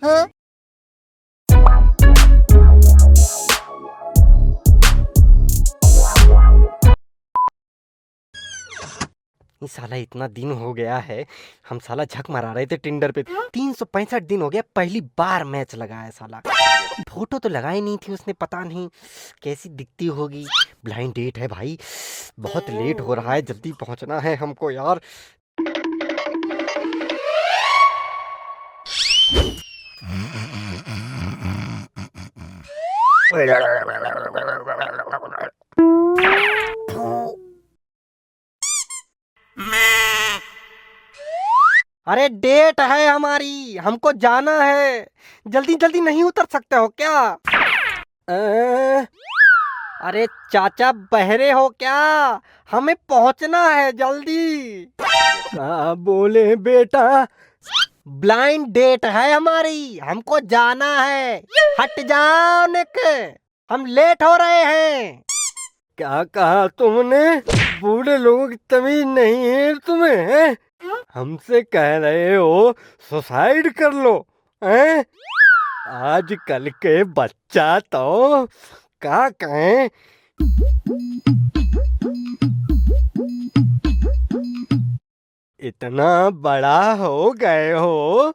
हाँ? ये साला इतना दिन हो गया है, हम साला झक मरा रहे थे टिंडर पे। 365 दिन हो गया, पहली बार मैच लगा है साला। फोटो तो लगाई नहीं थी उसने, पता नहीं कैसी दिखती होगी। ब्लाइंड डेट है भाई, बहुत लेट हो रहा है, जल्दी पहुंचना है हमको यार। अरे डेट है हमारी, हमको जाना है। जल्दी जल्दी नहीं उतर सकते हो क्या? अरे चाचा बहरे हो क्या? हमें पहुंचना है जल्दी। क्या बोले बेटा? ब्लाइंड डेट है हमारी, हमको जाना है। हट जाओ निक, हम लेट हो रहे हैं। क्या कहा तुमने? बूढ़े लोगों की तमीज नहीं है तुम्हें, हैं? हमसे कह रहे हो सुसाइड कर लो, हैं? आजकल के बच्चा तो क्या कहें। इतना बड़ा हो गए हो,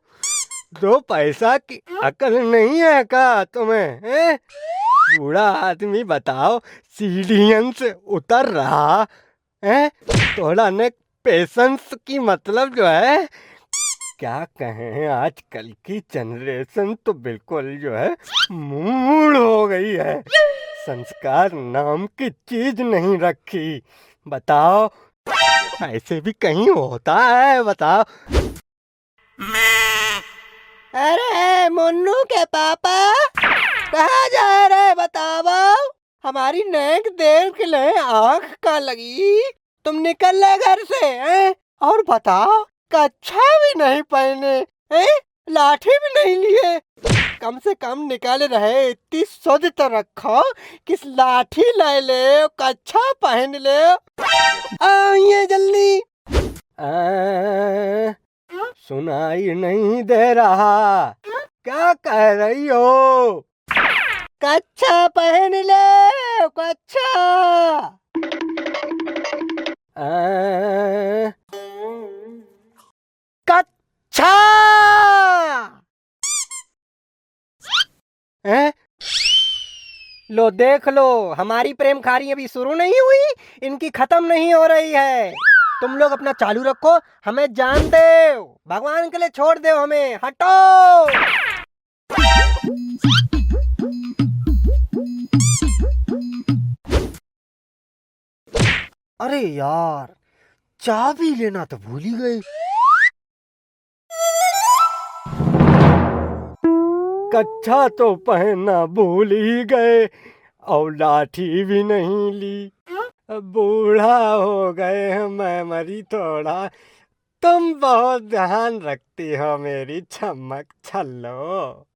दो पैसा की अकल नहीं है क्या तुम्हें, हैं? बूढ़ा आदमी बताओ, सीढ़ियन से उतर रहा है, थोड़ा ने पेशेंस की मतलब जो है। क्या कहें, आजकल की जनरेशन तो बिल्कुल जो है मूड हो गई है। संस्कार नाम की चीज नहीं रखी। बताओ, ऐसे भी कहीं होता है? बताओ। अरे मुन्नू के पापा, कहाँ जा रहे बताओ? हमारी नेक देख ले, आँख का लगी। तुम निकल ले घर से, हैं? और बताओ, कच्छा भी नहीं पहने, हैं? लाठी भी नहीं लिए। कम से कम निकल रहे, इतनी सुध तो रखो, किस लाठी ले ले, कच्छा पहन ले। आइए जल्दी। सुनाई नहीं दे रहा, क्या कह रही हो? कच्छा पहन ले, कच्छा। कच्छा। हैं? लो देख लो, हमारी प्रेम खारी अभी शुरू नहीं हुई, इनकी खत्म नहीं हो रही है। तुम लोग अपना चालू रखो, हमें जान दो, भगवान के लिए छोड़ दो हमें, हटो। अरे यार, चाबी लेना तो भूल ही गए। कच्छा तो पहनना भूल ही गए, और लाठी भी नहीं ली। बूढ़ा हो गए हैं, मैं मरी थोड़ा। तुम बहुत ध्यान रखती हो मेरी चमक छल्लो।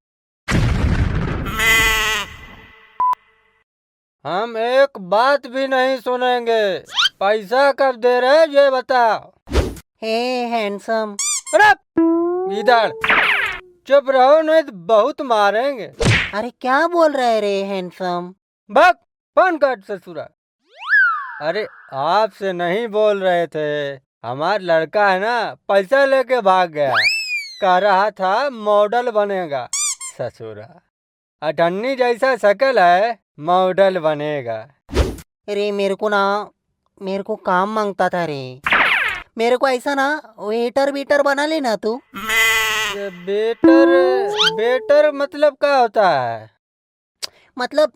हम एक बात भी नहीं सुनेंगे। पैसा कब दे रहे ये बताओ। हे हैंडसम। अरे इधर चुप रहो, नहीं तो बहुत मारेंगे। अरे क्या बोल रहे रे हैंडसम? भाग, फोन काट ससुरा। अरे आपसे नहीं बोल रहे थे, हमारा लड़का है ना, पैसा लेके भाग गया। कह रहा था मॉडल बनेगा। ससुरा, अठन्नी जैसा शकल है, मॉडल बनेगा। अरे मेरे को काम मांगता था रे। मेरे को ऐसा ना वेटर बीटर बना लेना तू। ये बेटर बेटर मतलब क्या होता है? मतलब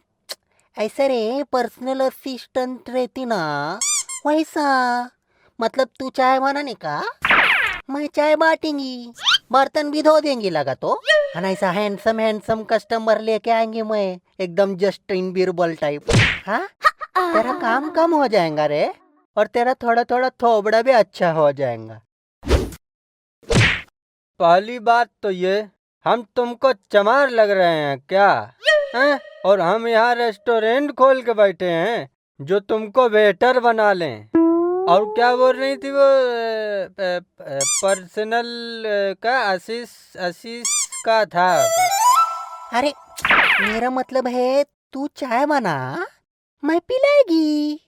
ऐसे रे, पर्सनल असिस्टेंट रहती ना, वैसा। मतलब तू चाय बनाने का, मैं चाय बांटेंगी, बर्तन भी धो देंगी लगा तो। और ऐसा हैंडसम हैंडसम कस्टमर लेके आएंगे मैं, एकदम जस्टिन बीरबल टाइप। हाँ, तेरा काम कम हो जाएगा रे, और तेरा थोड़ा थोड़ा थोबड़ा भी अच्छा हो जाएगा। पहली बात तो ये, हम तुमको चमार लग रहे हैं क्या, हैं? और हम यहाँ रेस्टोरेंट खोल के बैठे हैं जो तुमको वेटर बना लें। और क्या बोल रही थी वो, पर्सनल का आशीष आशीष उसका था। अरे मेरा मतलब है तू चाय बना, मैं पिलाएगी।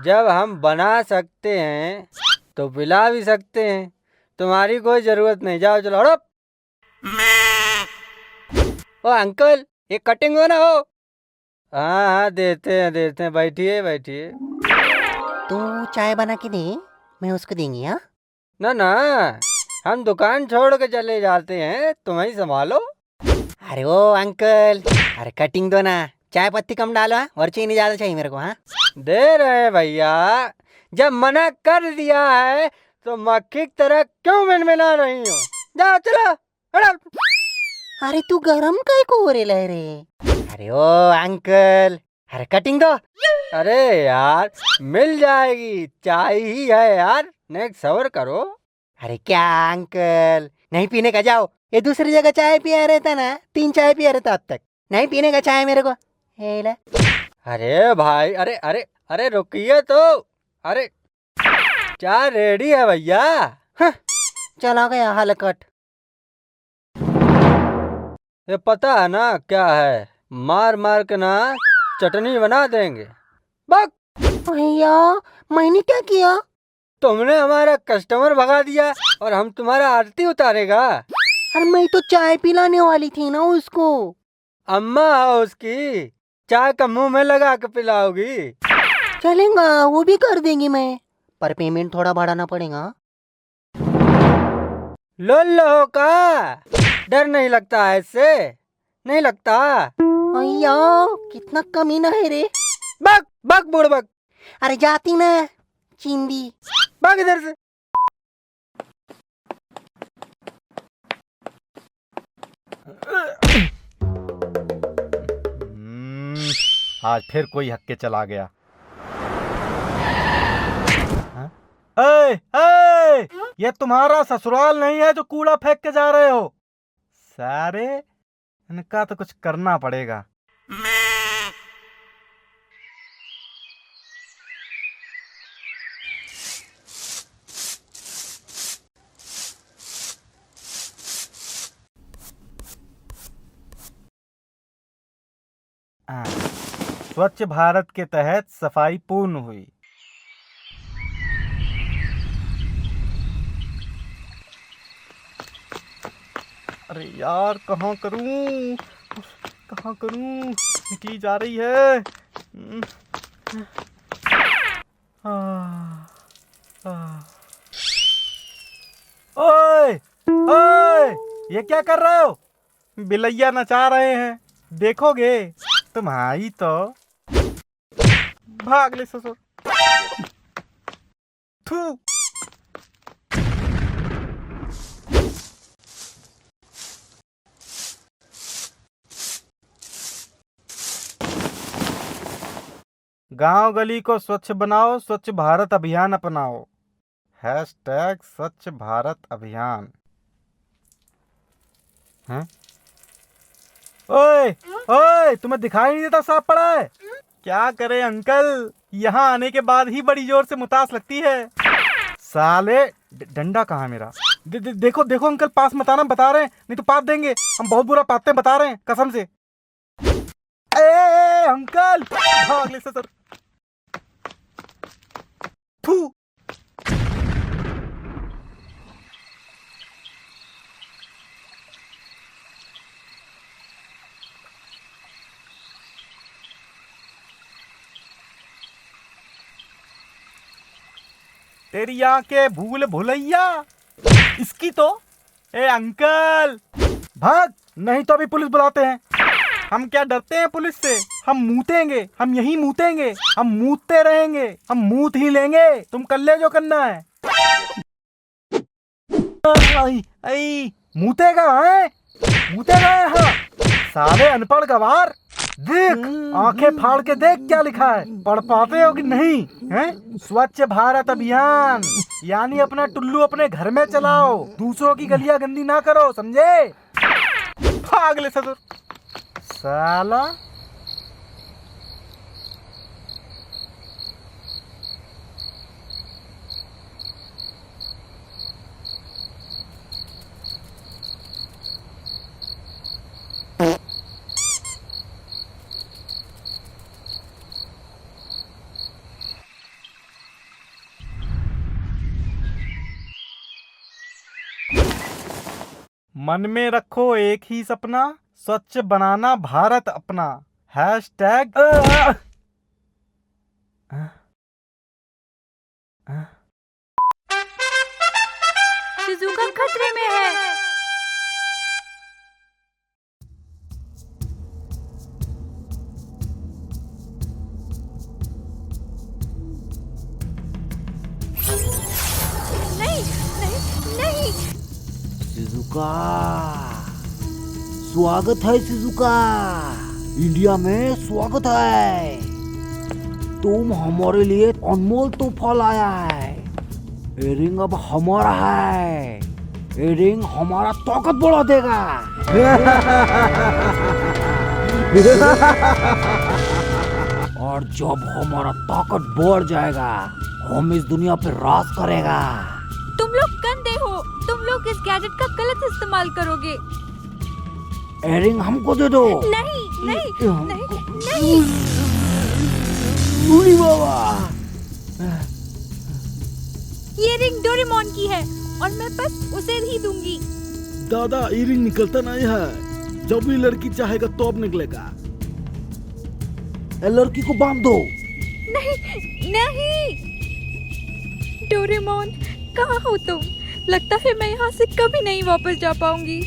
जब हम बना सकते हैं तो पिला भी सकते हैं, तुम्हारी कोई जरूरत नहीं। जाओ चलो हड़ो। ओ अंकल, ये कटिंग हो ना हो। हाँ हाँ, देते हैं, बैठिए बैठिए। तू चाय बना के दे, मैं उसको देंगी। हाँ ना ना, हम दुकान छोड़ के चले जाते हैं, तुम ही संभालो। अरे ओ अंकल, अरे कटिंग दो ना, चाय पत्ती कम डालो। हाँ और चीनी ज्यादा चाहिए मेरे को। हाँ दे रहे हैं भैया, जब मना कर दिया है तो मक्खी की तरह क्यों मिनमिना रही हो। जाओ चलो हड़ो। अरे तू गरम काय को हो रे लहरे। अरे ओ अंकल, अरे कटिंग दो। अरे यार, मिल जाएगी, चाय ही है यार, नेक्स्ट सबर करो। अरे क्या अंकल, नहीं पीने का जाओ। ये दूसरी जगह चाय पिया रहता ना, 3 चाय पिया रहता अब तक। नहीं पीने का चाय मेरे को। हे ले। अरे भाई, अरे अरे अरे रुकिए तो। अरे चाय रेडी है भैया। हाँ, चला गया हलकट। ये पता है ना क्या है, मार मार के ना चटनी बना देंगे। बक, भैया मैंने क्या किया? तुमने हमारा कस्टमर भगा दिया और हम तुम्हारा आरती उतारेगा। अरे मैं तो चाय पिलाने वाली थी ना उसको। अम्मा हो उसकी, चाय का मुंह में लगा के पिलाओगी। चलेगा, वो भी कर देंगी मैं, पर पेमेंट थोड़ा बढ़ाना पड़ेगा। लो का डर नहीं लगता है इससे, नहीं लगता। भैया कितना कमीना है रे। बक बक बुड़ बक। अरे जाती ना चिंदी। बक इधर से। आज फिर कोई हक्के चला गया। हाँ? ए, ये तुम्हारा ससुराल नहीं है जो कूड़ा फेंक के जा रहे हो। सारे इनका तो कुछ करना पड़ेगा। स्वच्छ भारत के तहत सफाई पूर्ण हुई। अरे यार कहाँ करूं, कहाँ करूं, निकली जा रही है। ओए ओए, ये क्या कर रहे हो? बिलैया नचा रहे हैं, देखोगे? तुम्हारी तो भाग ले ससुर। थू। गांव गली को स्वच्छ बनाओ, स्वच्छ भारत अभियान अपनाओ। हैशटैग स्वच्छ भारत अभियान। हैं? ओए ओए, तुम्हें दिखाई नहीं देता सांप पड़ा है? क्या करे अंकल, यहाँ आने के बाद ही बड़ी जोर से मुतास लगती है। साले डंडा कहाँ है मेरा? देखो देखो अंकल, पास मत आना, बता रहे हैं, नहीं तो पात देंगे। हम बहुत बुरा पाते हैं, बता रहे हैं कसम से। ए अंकल, भाग ले ससुर। थू। तेरी आंखें भूल भुलैया, इसकी तो। ए अंकल भाग, नहीं तो अभी पुलिस बुलाते हैं। हम क्या डरते हैं पुलिस से? हम मूतेंगे, हम यही मूतेंगे, हम मूतते रहेंगे, हम मूत ही लेंगे। तुम कर ले जो करना है। आई आई, मूतेगा है, मूतेगा है। हाँ साले अनपढ़ गवार, देख आंखें फाड़ के देख क्या लिखा है, पढ़ पाते हो कि नहीं? हैं? स्वच्छ भारत अभियान, यानी अपना टुल्लू अपने घर में चलाओ, दूसरों की गलियां गंदी ना करो, समझे? भाग ले ससुर साला। मन में रखो एक ही सपना, स्वच्छ बनाना भारत अपना। हैशटैग शिजुका खतरे में है। नहीं नहीं नहीं। शिजुका, स्वागत है शिजुका, इंडिया में स्वागत है। तुम हमारे लिए अनमोल तोहफा लाया है। ये रिंग अब हमारा है। ये रिंग हमारा ताकत बढ़ा देगा। और जब हमारा ताकत बढ़ जाएगा, हम इस दुनिया पे राज करेगा। तुम लोग गंदे हो। तुम लोग इस गैजेट का गलत इस्तेमाल करोगे। ये रिंग हमको दे दो। नहीं नहीं नहीं नहीं। भूली बाबा, ये रिंग डोरेमोन की है और मैं बस उसे ही दूंगी। दादा, ये रिंग निकलता नहीं है। जब भी लड़की चाहेगा तो अब निकलेगा। ये लड़की को बांध दो। नहीं नहीं। डोरेमोन, कहाँ हो तुम? लगता है मैं यहाँ से कभी नहीं वापस जा पाऊंगी।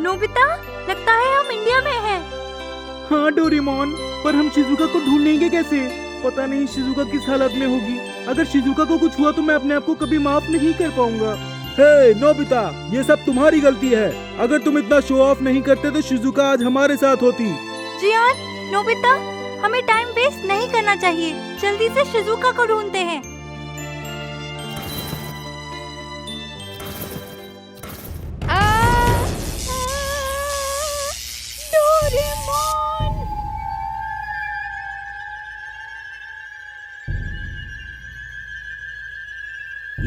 नोबिता, लगता है हम इंडिया में हैं। हाँ डोरेमोन, पर हम शिजुका को ढूंढेंगे कैसे? पता नहीं शिजुका किस हालत में होगी। अगर शिजुका को कुछ हुआ तो मैं अपने आप को कभी माफ नहीं कर पाऊंगा। हे नोबिता, ये सब तुम्हारी गलती है। अगर तुम इतना शो ऑफ नहीं करते तो शिजुका आज हमारे साथ होती। जियान, नोबिता, हमें टाइम वेस्ट नहीं करना चाहिए। जल्दी से शिजुका को ढूंढते हैं। डोरेमोन!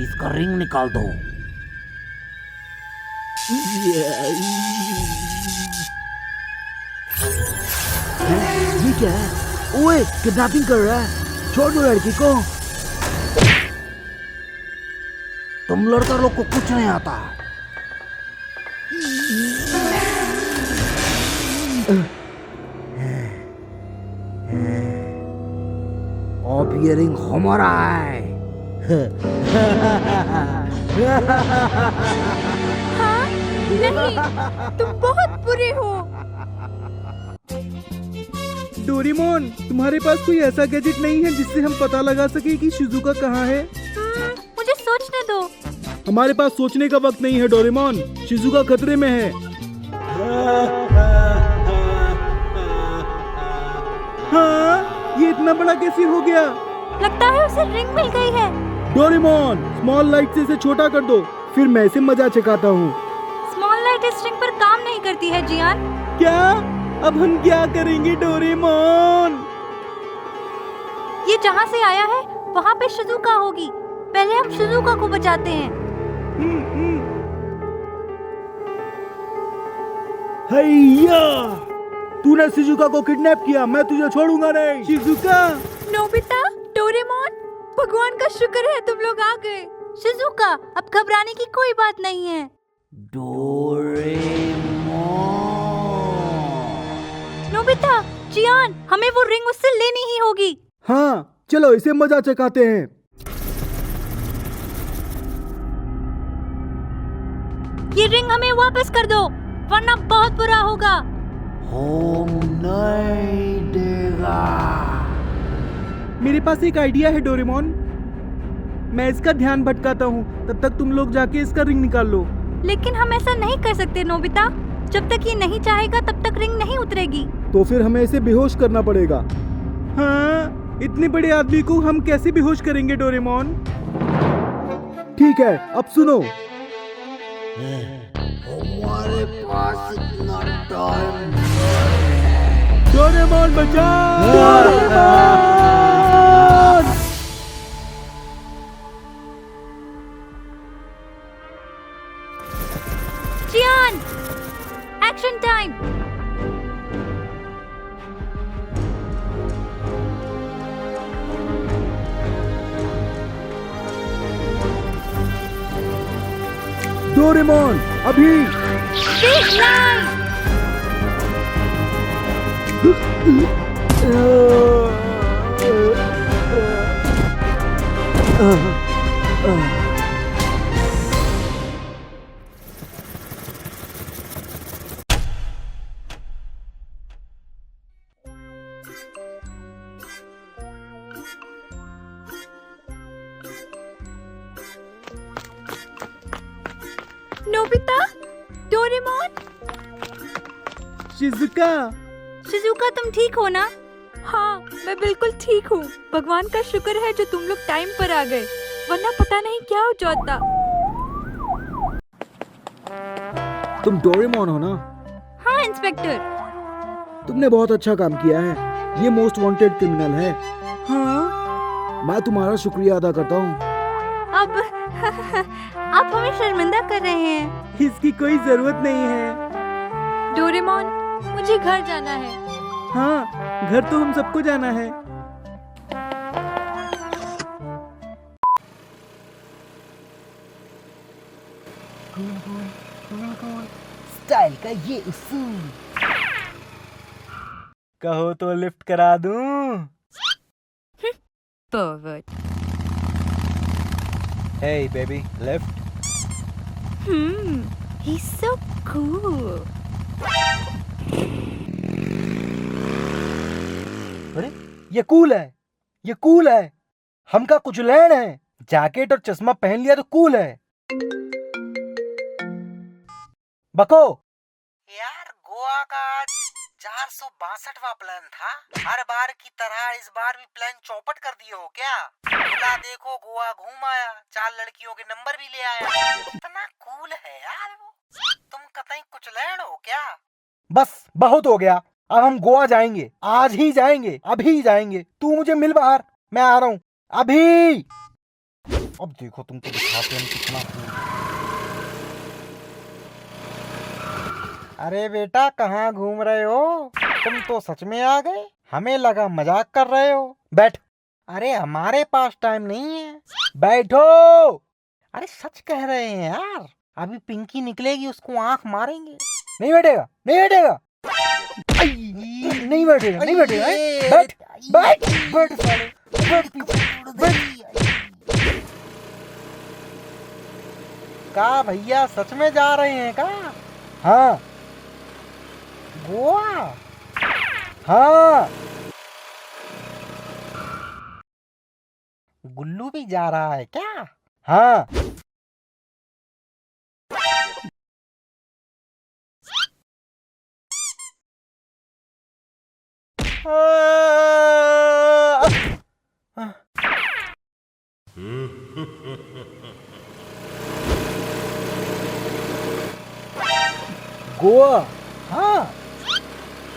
इसका रिंग निकाल दो। ये क्या है? ओए, किडनैपिंग कर रहा है। छोड़ दो लड़की को। तुम लड़का लोग को कुछ नहीं आता। अब ये रिंग हमारा है। हाँ? नहीं, तुम बहुत बुरे हो। डोरेमोन, तुम्हारे पास कोई ऐसा गैजेट नहीं है जिससे हम पता लगा सके कि शिजुका कहाँ है? मुझे सोचने दो। हमारे पास सोचने का वक्त नहीं है डोरेमोन। शिजुका खतरे में है। हाँ, ये इतना बड़ा कैसे हो गया? लगता है उसे रिंग मिल गई है। डोरेमोन, स्मॉल लाइट से इसे छोटा कर दो, फिर मैं इसे मजा चखाता हूँ। स्मॉल लाइट इस रिंग पर काम नहीं करती है जियान। क्या? अब हम क्या करेंगे डोरेमोन? ये जहाँ से आया है वहाँ पे शिजुका होगी। पहले हम शिजुका को बचाते हैं। हैया! तूने शिजुका को किडनैप किया, मैं तुझे छोड़ूंगा नहीं। शिजुका! नोबिता, डोरेमोन, भगवान का शुक्र है तुम लोग आ गए। शिजुका, अब घबराने की कोई बात नहीं है। डोरेमोन। नोबिता, जियान, हमें वो रिंग उससे लेनी ही होगी। हाँ, चलो इसे मजा चखाते हैं। ये रिंग हमें वापस कर दो, वरना बहुत बुरा होगा। हम नहीं देगा। मेरे पास एक आइडिया है डोरेमोन। मैं इसका ध्यान भटकाता हूँ, तब तक तुम लोग जाके इसका रिंग निकाल लो। लेकिन हम ऐसा नहीं कर सकते नोबिता। जब तक ये नहीं चाहेगा तब तक रिंग नहीं उतरेगी। तो फिर हमें इसे बेहोश करना पड़ेगा। हाँ, इतने बड़े आदमी को हम कैसे बेहोश करेंगे डोरेमोन? ठीक है, अब सुनो। हमारे पास इतना टाइम। डोरेमोन बचाओ! डोरेमोन! जियान, एक्शन टाइम। डोरेमोन अभी। Fish line. Nobita, Doraemon, Shizuka, Shizuka तुम ठीक हो ना? हाँ, मैं बिल्कुल ठीक हूँ। भगवान का शुक्र है जो तुम लोग टाइम पर आ गए, वरना पता नहीं क्या हो जाता। तुम डोरेमोन हो ना? हाँ इंस्पेक्टर। तुमने बहुत अच्छा काम किया है। ये मोस्ट वांटेड क्रिमिनल है। हाँ? मैं तुम्हारा शुक्रिया अदा करता हूँ। अब आप हमें शर्मिंदा कर रहे हैं। इसकी कोई जरूरत नहीं है। डोरेमोन, मुझे घर जाना है। हाँ, घर तो हम सबको जाना है। स्टाइल का ये उसूल। कहो तो लिफ्ट करा दूं। Pervert. Hey baby, lift. He's so cool. अरे ये कूल है, ये कूल है। हमका कुछ लेन है। जैकेट और चश्मा पहन लिया तो कूल है। बको यार गोवा का आज 462वां प्लान था। हर बार की तरह इस बार भी प्लान चौपट कर दिए हो क्या? बोला देखो गोवा घूम आया, 4 लड़कियों के नंबर भी ले आया। इतना कूल है यार वो। तुम कतई कुछ लेन हो क्या? बस बहुत हो गया। अब हम गोवा जाएंगे, आज ही जाएंगे, अभी जाएंगे। तू मुझे मिल बाहर, मैं आ रहा हूँ अभी। अब देखो तुमको दिखाते हैं कितना cool। अरे बेटा कहाँ घूम रहे हो? तुम तो सच में आ गए। हमें लगा मजाक कर रहे हो। बैठ। अरे हमारे पास टाइम नहीं है। बैठो। अरे सच कह रहे हैं यार। अभी पिंकी निकलेगी, उसको आंख मारेंगे। नहीं बैठेगा, नहीं बैठेगा, नहीं बैठेगा, नहीं बैठेगा। बैठ बैठ बैठ साले, बैठ पीछे, बैठ। का भैया सच में जा रहे हैं का? हाँ गोवा। हाँ गुल्लू भी जा रहा है क्या? हाँ गोवा हाँ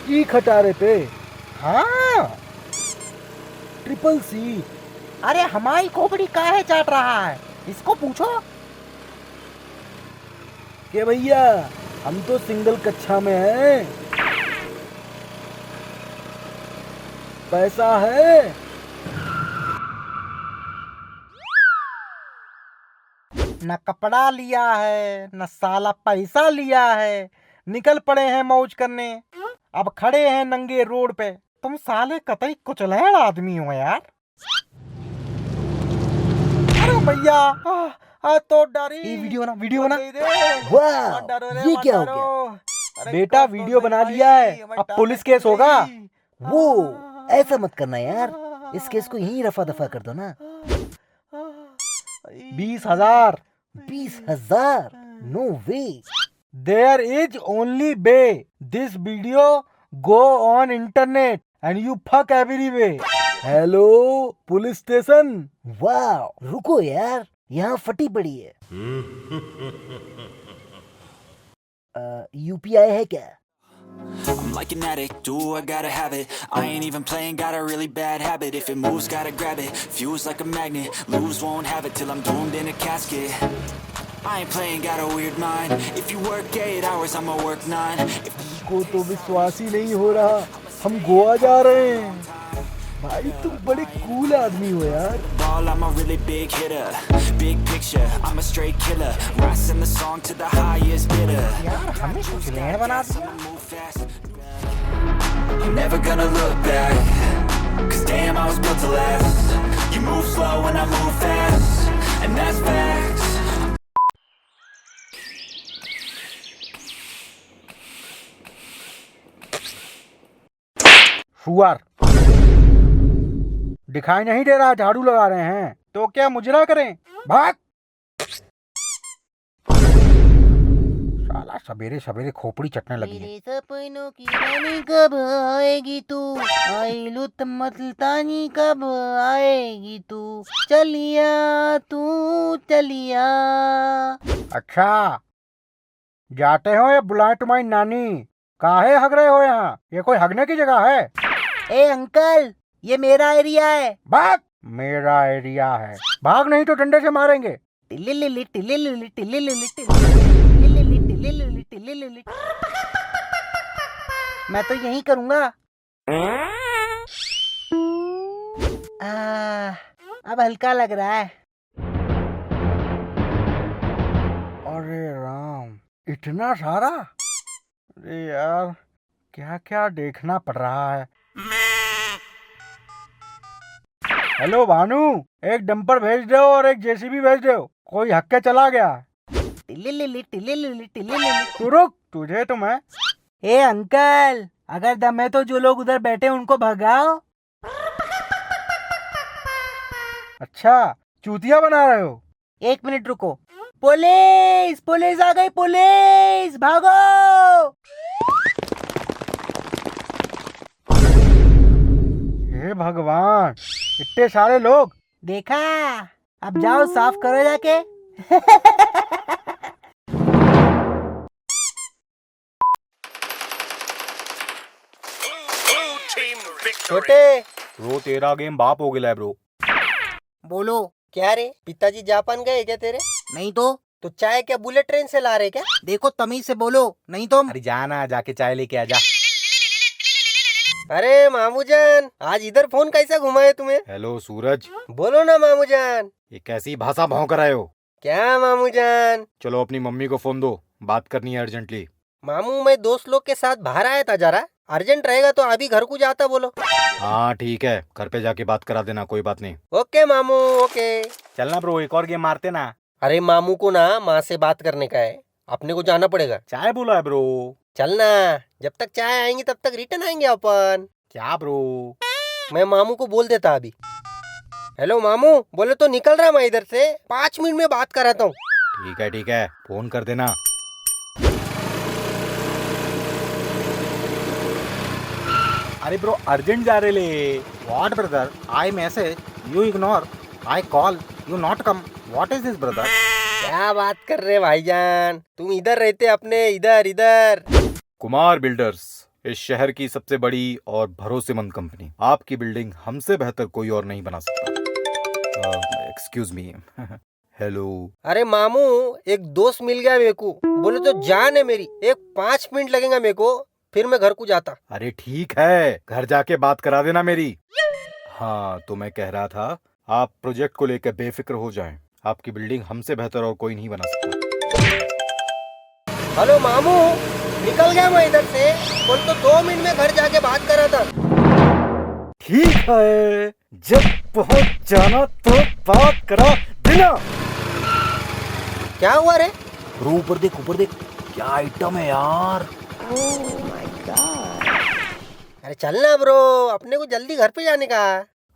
ई खटारे पे हाँ। Triple C. अरे हमारी खोपड़ी काहे चाट रहा है, इसको पूछो। के भैया हम तो सिंगल कक्षा में हैं। पैसा है? न कपड़ा लिया है, न साला पैसा लिया है। निकल पड़े हैं मौज करने। अब खड़े हैं नंगे रोड पे। तुम साले कतई कुचलैड़ आदमी हो यार। अरे भैया तो डरी। वीडियो बना, वीडियो बना। वाह ये क्या हो गया? बेटा वीडियो बना लिया है, अब पुलिस केस होगा। वो ऐसा मत करना यार, इस केस को यहीं रफा दफा कर दो ना। 20,000। 20,000? No way. There is only way. This video go on internet and you fuck everywhere. Hello police station. वाह रुको यार, यहाँ फटी पड़ी है। यूपीआई है क्या? I'm like an addict, do I gotta have it. I ain't even playing, got a really bad habit. If it moves, gotta grab it. Fuse like a magnet, lose, won't have it till I'm doomed in a casket. I ain't playing, got a weird mind. If you work 8 hours, I'ma work 9. If को तो विश्वास ही नहीं हो रहा हम गोवा जा रहे हैं। भाई तुम बड़े कूल आदमी हो यार। all, I'm a really big hitter. Big picture, I'm a straight killer. Rising the song to the highest bidder. Move fast. I'm never gonna look back, 'cause damn, I was built to last. You move slow and I move fast, and that's facts. Sure दिखाई नहीं दे रहा, झाड़ू लगा रहे हैं तो क्या मुजरा करें? भाग साला, सवेरे सवेरे खोपड़ी चटने लगी है। मेरे सपनों की रानी कब आएगी तू, आई लुत मतलतानी कब आएगी तू, चलिया तू चलिया। अच्छा जाते हो या बुलाए तुम्हारी नानी? काहे हग रहे हो यहाँ? ये कोई हगने की जगह है? ए अंकल, ये मेरा एरिया है। भाग, मेरा एरिया है, भाग नहीं तो डंडे से मारेंगे। टिल्लिलिली टिल्लिलिली टिल्लिलिली टिल्लिलिली टिल्लिलिली टिल्लिलिली। मैं तो यही करूंगा। अब हल्का लग रहा है। अरे राम, इतना सारा? अरे यार, क्या क्या देखना पड़ रहा है। हेलो भानु, एक डंपर भेज दो और एक जेसीबी भेज दो, कोई हक्के चला गया। टिल्लिलिली टिल्लिलिली टिल्लिलिली। तू रुक, तुझे तो मैं। ए अंकल, अगर दम है तो जो लोग उधर बैठे उनको भगाओ। अच्छा, चूतिया बना रहे हो? 1 मिनट रुको। पुलिस पुलिस आ गई, पुलिस भागो। हे भगवान, इतने सारे लोग। देखा, अब जाओ साफ करो जाके। छोटे ब्रो, तेरा गेम बाप हो गया ब्रो। बोलो। क्या रे, पिताजी जापान गए क्या तेरे? नहीं तो चाय क्या बुलेट ट्रेन से ला रहे क्या? देखो, तमीज से बोलो, नहीं तो। अरे जाना, जाके चाय लेके आ जा। अरे मामूजान, आज इधर फोन कैसा घुमाए तुम्हें? हेलो सूरज। बोलो ना मामूजान। ये कैसी भाषा भौंक रहे हो? क्या मामूजान? चलो अपनी मम्मी को फोन दो, बात करनी है अर्जेंटली। मामू, मैं दोस्त लोग के साथ बाहर आया था, जरा अर्जेंट रहेगा तो अभी घर को जाता बोलो। हाँ ठीक है, घर पे जाके बात करा देना, कोई बात नहीं। ओके मामू, ओके। चलना ब्रो, एक और गेम मारते ना। अरे मामू को ना माँ से बात करने का है, अपने को जाना पड़ेगा। चाय बोला है ब्रो। चलना, जब तक चाय आएंगी तब तक रिटर्न आएंगे अपन। क्या ब्रो? मैं मामू को बोल देता अभी। हेलो मामू, बोले तो निकल रहा मैं इधर से, 5 मिनट में बात कराता हूँ। ठीक है, फोन कर देना। अरे ब्रो, अर्जेंट जा रहे ले। What brother, I message, you ignore, I call, you not come, what is this brother? क्या बात कर रहे भाईजान, तुम इधर रहते अपने, इधर इधर। कुमार बिल्डर्स, इस शहर की सबसे बड़ी और भरोसेमंद कंपनी। आपकी बिल्डिंग हमसे बेहतर कोई और नहीं बना सकता। Excuse me. हेलो। अरे मामू, एक दोस्त मिल गया मेरे को, बोले तो जान है मेरी, एक 5 मिनट लगेगा मेरे को, फिर मैं घर को जाता। अरे ठीक है, घर जाके बात करा देना मेरी। हाँ, तो मैं कह रहा था, आप प्रोजेक्ट को लेकर बेफिक्र हो जाएं। आपकी बिल्डिंग हमसे बेहतर और कोई नहीं बना सकता। हेलो मामू, निकल गया मैं इधर से, बोल तो 2 मिनट में घर जाके बात करा था। ठीक है, जब पहुंच जाना तो बात करा देना। क्या हुआ रे? ब्रो ऊपर देख, ऊपर देख, क्या आइटम है यार। अरे चलना ब्रो, अपने को जल्दी घर पे जाने का।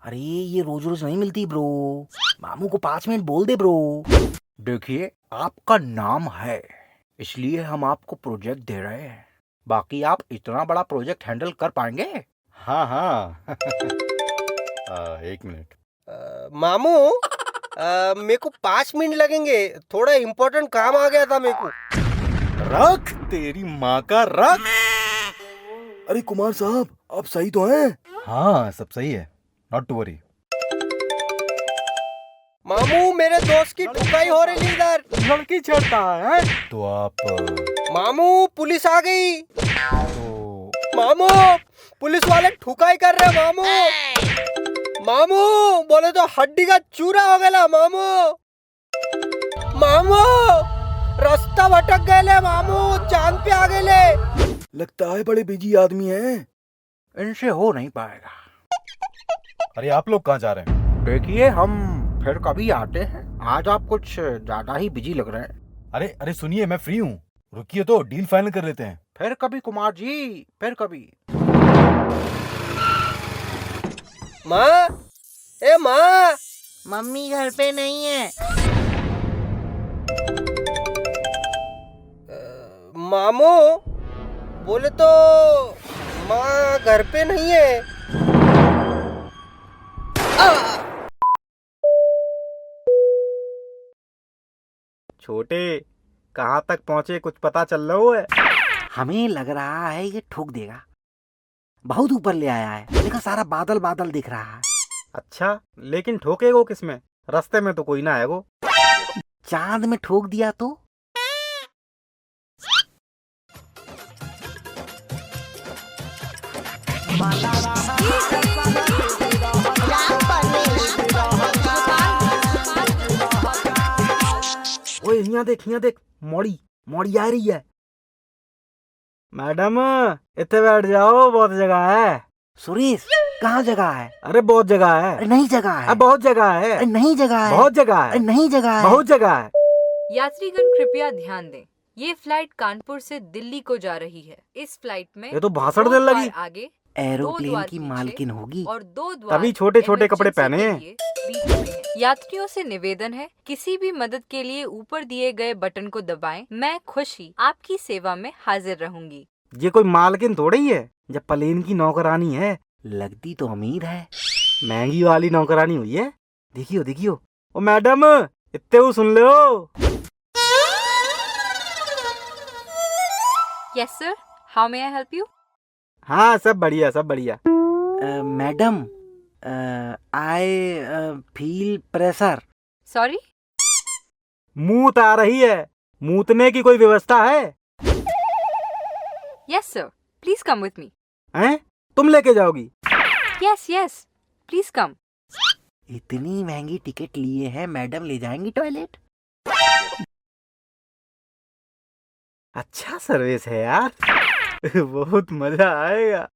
अरे ये रोज रोज नहीं मिलती ब्रो, मामू को 5 मिनट बोल दे ब्रो। देखिए, आपका नाम है, इसलिए हम आपको प्रोजेक्ट दे रहे हैं। बाकी आप इतना बड़ा प्रोजेक्ट हैंडल कर पाएंगे? हाँ। 1 मिनट। मामू, मेरे को 5 मिनट लगेंगे, थोड़ा इम्पोर्टेंट काम आ गया था मेरे को। रख तेरी माँ का रख। अरे कुमार साहब, आप सही तो हैं? हाँ, सब सही है, नॉट टू वरी। मामू, मेरे दोस्त की ठुकाई हो रही इधर। लड़की छेड़ता है तो आप। मामू, पुलिस आ गई। तो मामू, पुलिस वाले ठुकाई कर रहे मामू। मामू बोले तो हड्डी का चूरा हो गया मामू। मामू रास्ता भटक गए मामू, चांद पे आ गए। लगता है बड़े बिजी आदमी हैं। इनसे हो नहीं पाएगा। अरे आप लोग कहाँ जा रहे हैं? देखिए हम फिर कभी आते हैं, आज आप कुछ ज्यादा ही बिजी लग रहे हैं। अरे अरे सुनिए, मैं फ्री हूँ, रुकिए तो डील फाइनल कर लेते हैं। फिर कभी कुमार जी, फिर कभी। माँ, ए माँ, मम्मी घर पे नहीं है। मामू बोले तो माँ घर पे नहीं है। छोटे कहाँ तक पहुँचे, कुछ पता चल रहा है? हमें लग रहा है ये ठोक देगा, बहुत ऊपर ले आया है। देखा सारा बादल बादल दिख रहा है। अच्छा, लेकिन ठोकेगो किसमें? रास्ते में तो कोई ना आएगो। चांद में ठोक दिया तो? ओए यहाँ देख मौड़ी मौड़ी आ रही है। मैडम इतने बैठ जाओ, बहुत जगह है। सुरेश कहाँ जगह है? अरे बहुत जगह है। अरे नहीं जगह है। अरे बहुत जगह है। अरे नहीं जगह है। बहुत जगह अरे है। नहीं जगह है। बहुत जगह है। यात्रीगण कृपया ध्यान दें, ये फ्लाइट कानपुर से दिल्ली को जा रही है। इस फ्लाइट में ये तो भाषण दो देने द्वार लगी। आगे एरोप्लेन द्वार की पीछे मालकिन होगी। और 2 द्वार तभी छोटे-छोटे कपड़े इमरजेंसी पहने के हैं। लिए बीच में हैं। यात्रियों से निवेदन है, किसी भी मदद के लिए ऊपर दिए गए बटन को दबाएं। मैं खुशी आपकी सेवा में हाजिर रहूंगी। ये कोई मालकिन थोड़ी है, जब प्लेन की नौकरानी है। लगती तो अमीर है। महंगी वाली नौकरानी हुई है। देखियो देखियो। ओ मैडम इतने वो सुन लो। Yes sir, how may I help you? हाँ सब बढ़िया सब बढ़िया। Madam I feel pressure. Sorry? मूत आ रही है, मूतने की कोई व्यवस्था है? Yes sir, please come with me. हैं? तुम लेके जाओगी? Yes yes, please come. इतनी महंगी टिकट लिए हैं, मैडम ले जाएंगी टॉयलेट? अच्छा सर्विस है यार। बहुत मजा आएगा।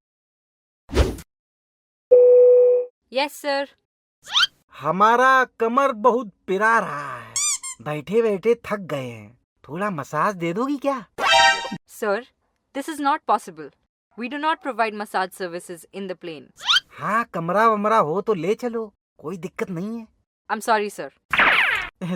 Yes sir. हमारा कमर बहुत पिरा रहा है, बैठे बैठे थक गए हैं, थोड़ा मसाज दे दोगी क्या? Sir, this is not possible. We do not provide massage services in the plane. हाँ कमरा वमरा हो तो ले चलो, कोई दिक्कत नहीं है। I'm sorry, sir.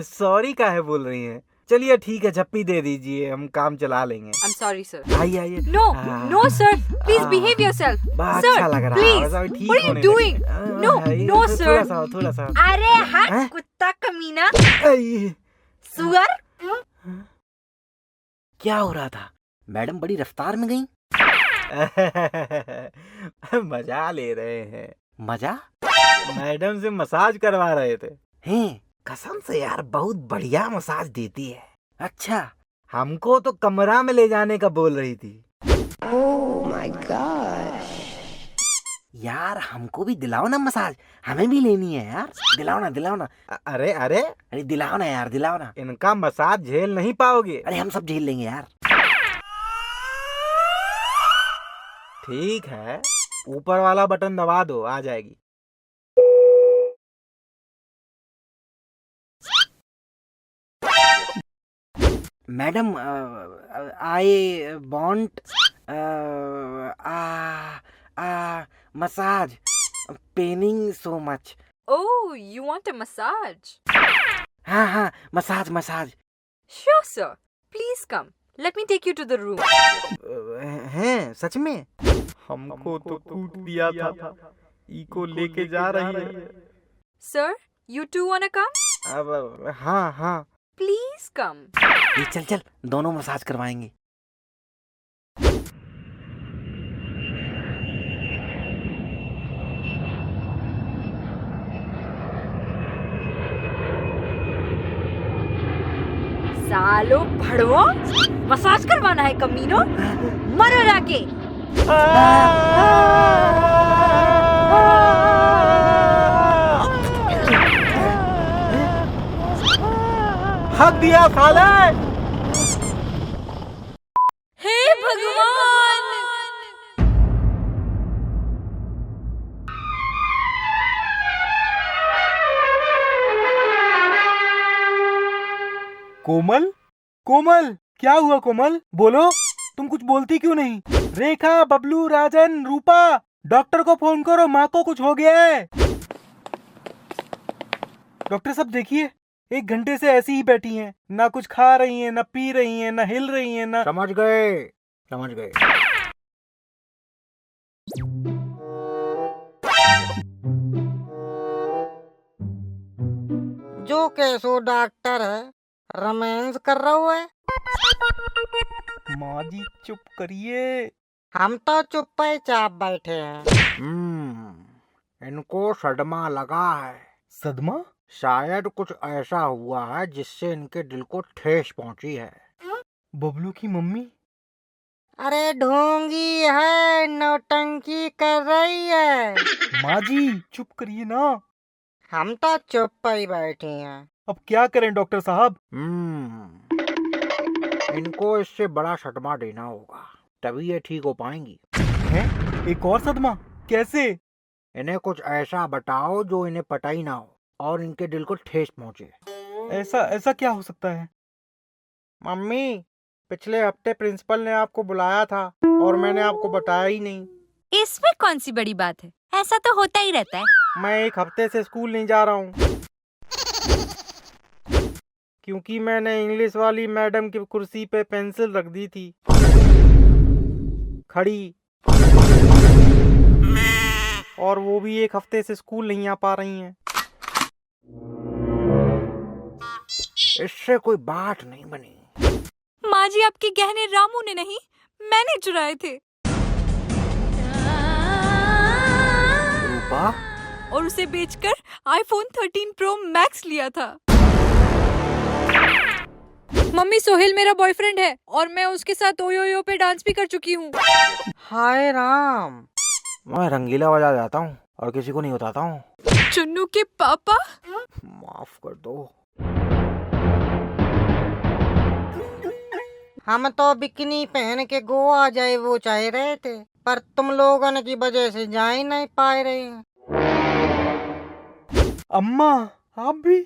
सॉरी काहे बोल रही हैं? चलिए ठीक है, झप्पी दे दीजिए, हम काम चला लेंगे। I'm sorry, sir. आइए आइए। No, no, sir. Please हाँ, behave yourself. बड़ा Sir, अच्छा लग रहा है। please. बस अभी ठीक What are you होने doing? लगे। No, ये no, तो sir. थोड़ा सा। अरे हैं? हाँ, कुत्ता कमीना, आई। सुअर। क्या हो रहा था? मैडम बड़ी रफ्तार में गई। मजा ले रहे हैं। मजा? मैडम से मसाज करवा रहे थे। हैं? कसम से यार बहुत बढ़िया मसाज देती है। अच्छा। हमको तो कमरा में ले जाने का बोल रही थी। यार हमको भी दिलाओ ना मसाज, हमें भी लेनी है यार। दिलाओ ना। अरे अरे अरे दिलाओ ना यार, दिलाओ ना। इनका मसाज झेल नहीं पाओगे। अरे हम सब झेल लेंगे यार। ठीक है, ऊपर वाला बटन दबा दो, आ जाएगी। Madam I want massage, paining so much. Oh, you want a massage? हाँ massage. Sure, sir. Please come. Let me take you to the room. हैं सच में? हमको तो कूट दिया था, इको लेके जा रही है। Sir, you too wanna come? अब हाँ। Please come. ये चल दोनों मसाज करवाएंगे। सालो भड़वो, मसाज करवाना है कमीनो, मरो जाके। हक दिया साले। हे भगवान! कोमल, कोमल, क्या हुआ कोमल? बोलो, तुम कुछ बोलती क्यों नहीं? रेखा, बबलू, राजन, रूपा, डॉक्टर को फोन करो, माँ को कुछ हो गया है। डॉक्टर साहब देखिए, 1 घंटे से ऐसी ही बैठी हैं, ना कुछ खा रही हैं, ना पी रही हैं, ना हिल रही हैं, ना। समझ गए, समझ गए। जो कैसो डॉक्टर है, रोमांस कर रहा है। माँ जी चुप करिए। हम तो चुप ही चाप बैठे हैं। इनको सदमा लगा है। सदमा? शायद कुछ ऐसा हुआ है जिससे इनके दिल को ठेस पहुंची है। बबलू की मम्मी? अरे ढोंगी है, नौटंकी कर रही है। माँ जी चुप करिए ना। हम तो चुप ही बैठे हैं। अब क्या करें डॉक्टर साहब? इनको इससे बड़ा सदमा देना होगा, तभी ये ठीक हो पाएंगी। हैं? एक और सदमा? कैसे? इन्हें कुछ ऐसा बताओ जो इन्हें पता ही ना हो और इनके दिल को ठेस पहुंचे। ऐसा क्या हो सकता है? मम्मी, पिछले हफ्ते प्रिंसिपल ने आपको बुलाया था और मैंने आपको बताया ही नहीं। इसमें कौन सी बड़ी बात है, ऐसा तो होता ही रहता है। मैं 1 हफ्ते से स्कूल नहीं जा रहा हूँ क्योंकि मैंने इंग्लिश वाली मैडम की कुर्सी पे पेंसिल रख दी थी खड़ी, और वो भी 1 हफ्ते से स्कूल नहीं आ पा रही हैं। इससे कोई बात नहीं बनी। माँ जी, आपके गहने रामू ने नहीं, मैंने चुराए थे। रूपा? और उसे बेचकर आईफोन 13 प्रो मैक्स लिया था। मम्मी, सोहेल मेरा बॉयफ्रेंड है और मैं उसके साथ ओयो यो पे डांस भी कर चुकी हूँ। हाय राम। मैं रंगीला बजा जाता हूँ और किसी को नहीं बताता हूँ। चुन्नू के पापा? माफ कर दो। हम तो बिकनी पहन के गोवा जाए वो चाह रहे थे, पर तुम लोगों की वजह से जा ही नहीं पा रहे हैं। अम्मा, आप भी?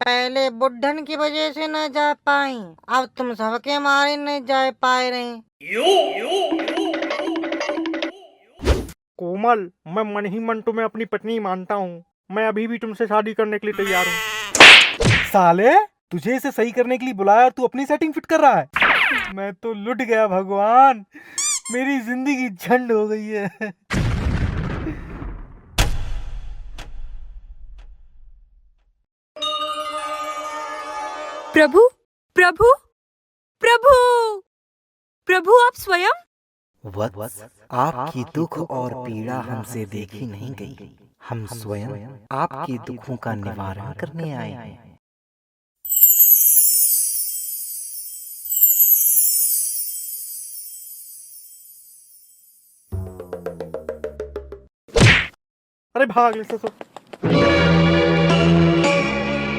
पहले बुढ़न की वजह से न जा पाई, अब तुम सबके मारे नहीं जा पा रहे। कोमल, मैं मन ही मन तुम्हें अपनी पत्नी मानता हूँ। मैं अभी भी तुमसे शादी करने के लिए तैयार हूँ। साले, तुझे इसे सही करने के लिए बुलाया और तू अपनी सेटिंग फिट कर रहा है। मैं तो लुट गया भगवान, मेरी जिंदगी झंड हो गई है। प्रभु, प्रभु, प्रभु, प्रभु, आप स्वयं? वत्स, आपकी दुख और पीड़ा हमसे देखी नहीं गई। हम स्वयं आपके दुखों का निवारण करने आए हैं। अरे भाग ले ससुर।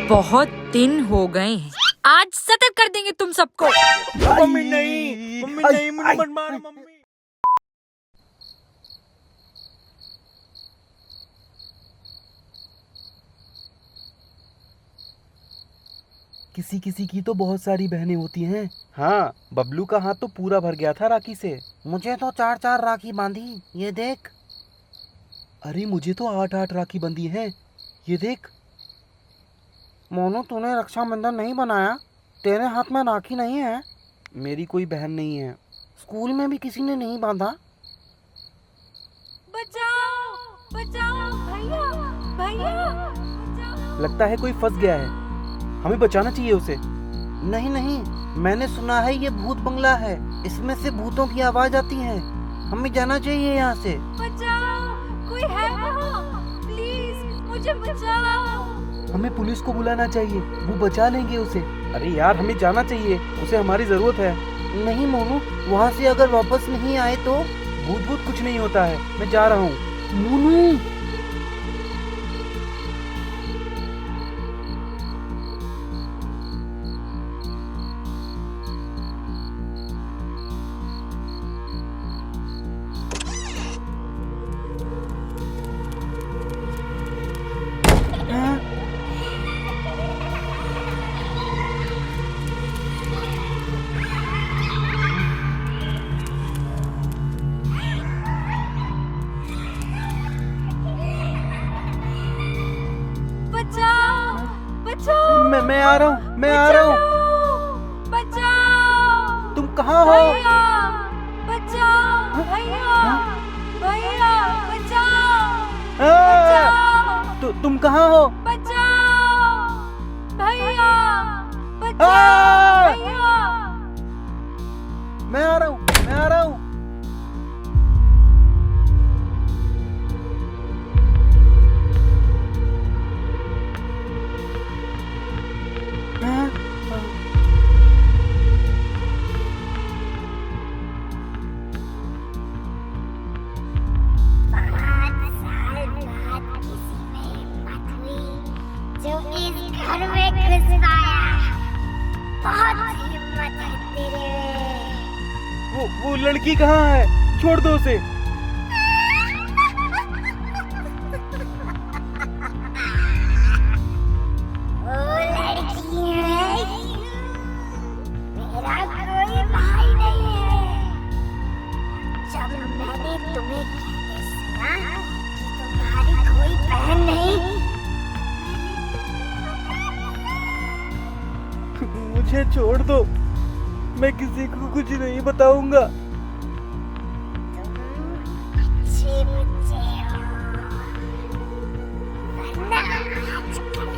बहुत दिन हो गए हैं, आज सतर कर देंगे तुम सबको। मम्मी नहीं, मम्मी नहीं, मुझे मत मारो मम्मी। किसी किसी की तो बहुत सारी बहनें होती हैं। हाँ, बबलू का हाथ तो पूरा भर गया था राखी से। मुझे तो 4-4 राखी बांधी, ये देख। अरे मुझे तो 8-8 राखी बंधी हैं, ये देख। मोनू, तूने रक्षाबंधन नहीं बनाया? तेरे हाथ में राखी नहीं है? मेरी कोई बहन नहीं है। स्कूल में भी किसी ने नहीं बांधा? बचाओ, बचाओ, भैया, भैया, बचाओ। लगता है कोई फंस गया है, हमें बचाना चाहिए उसे। नहीं नहीं, मैंने सुना है ये भूत बंगला है, इसमें से भूतों की आवाज आती है। हमें जाना चाहिए यहाँ से। बचाओ, कोई है वहाँ? प्लीज मुझे बचाओ। हमें पुलिस को बुलाना चाहिए, वो बचा लेंगे उसे। अरे यार, हमें जाना चाहिए, उसे हमारी जरूरत है। नहीं मोनू, वहाँ से अगर वापस नहीं आए तो? भूत भूत कुछ नहीं होता है, मैं जा रहा हूँ। मोनू, मैं आ रहा हूँ, मैं आ रहा हूँ। बचाओ! तुम कहाँ हो? भैया! बचाओ! भैया! भैया! बचाओ! बचाओ! तुम कहाँ हो? बचाओ! भैया! बचाओ! आ! भैया! मैं आ रहा हूँ, मैं आ रहा हूँ। जो इस घर में घुस आया, बहुत हिम्मत है तेरे में। वो लड़की कहाँ है? छोड़ दो उसे। वो लड़की है, मेरा कोई भाई नहीं है। जब मैंने तुम्हें कहते सुना कि तुम्हारी कोई बहन नहीं, मुझे छोड़ दो, मैं किसी को कुछ नहीं बताऊंगा। अच्छे बच्चे हो, वरना आजकल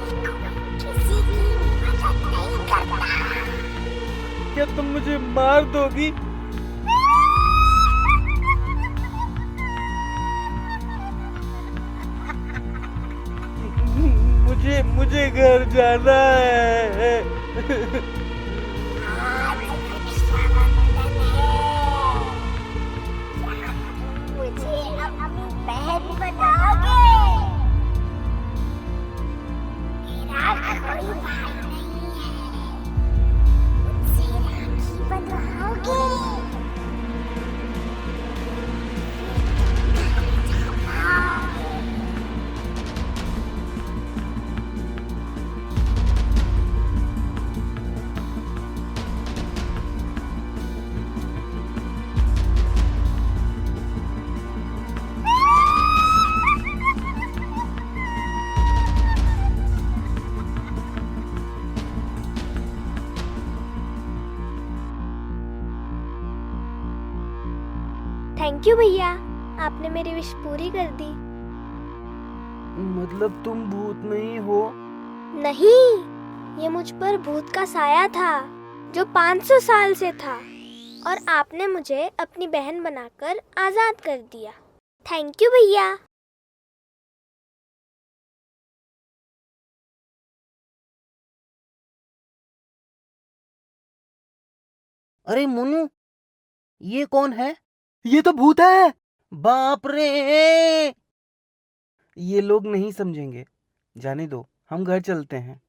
किसी की मदद नहीं करता। क्या तुम मुझे मार दोगी? मुझे घर जाना है। आज रक्षाबंधन है, क्या तुम मुझे अपनी बहन बनाओगे? मेरा कोई भाई नहीं है, मुझसे राखी बंधवाओगे? थैंक यू भैया, आपने मेरी विश पूरी कर दी। मतलब तुम भूत नहीं हो? नहीं, ये मुझ पर भूत का साया था जो 500 साल से था, और आपने मुझे अपनी बहन बनाकर आजाद कर दिया। थैंक यू भैया। अरे मोनू, ये कौन है? ये तो भूत है। बाप रे! ये लोग नहीं समझेंगे, जाने दो, हम घर चलते हैं।